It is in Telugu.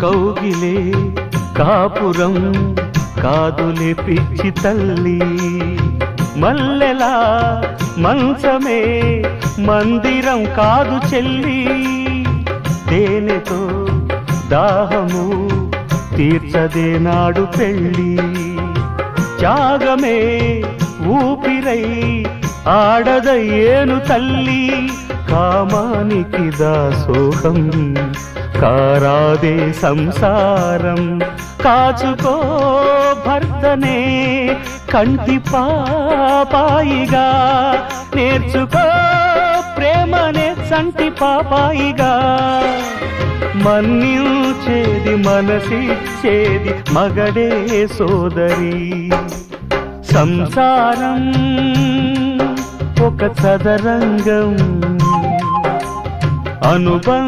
కౌగిలే కాపురం కాదులే పిచ్చి తల్లి, మల్లెలా మంచమే మందిరం కాదు చెల్లి. తేనెతో దాహము తీర్చదే నాడు పెళ్ళి, త్యాగమే ఊపిరై ఆడదయ్యేను తల్లి. కామానికి దాసోహం కారాదే సంసారం, కాచుకో భర్తనే కంటి పాపాయిగా, నేర్చుకో ప్రేమనే సంటి పాపాయిగా. మన్నించేది మనసిచ్చేది మగడే సోదరి, సంసారం ఒక చదరంగం అనుబంధం.